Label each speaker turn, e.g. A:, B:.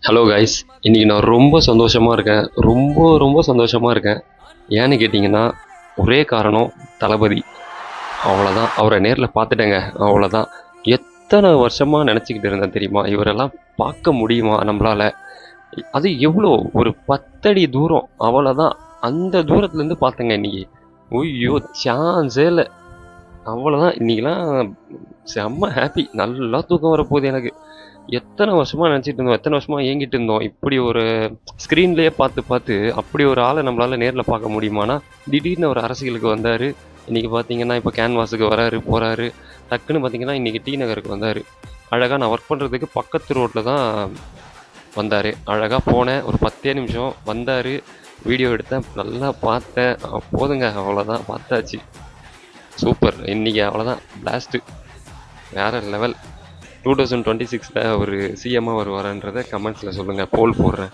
A: Hello guys, இன்றைக்கி நான் ரொம்ப சந்தோஷமாக இருக்கேன். ரொம்ப ரொம்ப சந்தோஷமாக இருக்கேன். ஏன்னு கேட்டிங்கன்னா, ஒரே காரணம் தளபதி. அவ்வளோதான். அவரை நேரில் பார்த்துட்டேங்க. அவ்வளோதான். எத்தனை வருஷமாக நினச்சிக்கிட்டு இருந்தேன் தெரியுமா? இவரெல்லாம் பார்க்க முடியுமா நம்மளால? அது எவ்வளோ ஒரு 10 அடி தூரம். அவ்வளோதான். அந்த தூரத்துலேருந்து பார்த்தேங்க இன்னைக்கு. ஐயோ! சான்ஸே இல்ல. அவ்வளோதான். இன்னைக்கெல்லாம் செம்ம ஹாப்பி. நல்லா தூக்கம் வரப்போகுது எனக்கு. எத்தனை வருஷமா நினச்சிட்டு இருந்தோம், எத்தனை வருஷமா ஏங்கிட்டு இருந்தோம். இப்படி ஒரு ஸ்க்ரீன்லேயே பார்த்து பார்த்து அப்படி ஒரு ஆளை நம்மளால் நேரில் பார்க்க முடியுமானா, திடீர்னு ஒரு அரசியலுக்கு வந்தார். இன்றைக்கி பார்த்தீங்கன்னா இப்போ கேன்வாஸுக்கு வராரு போகிறாரு. டக்குன்னு பார்த்தீங்கன்னா இன்றைக்கி டி நகருக்கு வந்தார். அழகாக நான் ஒர்க் பண்ணுறதுக்கு பக்கத்து ரோட்டில் தான் வந்தார். அழகாக போனேன், ஒரு 10 நிமிஷம் வந்தார், வீடியோ எடுத்தேன், நல்லா பார்த்தேன். போதுங்க, அவ்வளோதான், பார்த்தாச்சு. சூப்பர். இன்றைக்கி அவ்வளோதான், பிளாஸ்ட்டு, வேறு லெவல். 2026ல் ஒரு சிஎம்மாக வருவாரான்றதை கமெண்ட்ஸில் சொல்லுங்கள், போல் போடுறேன்.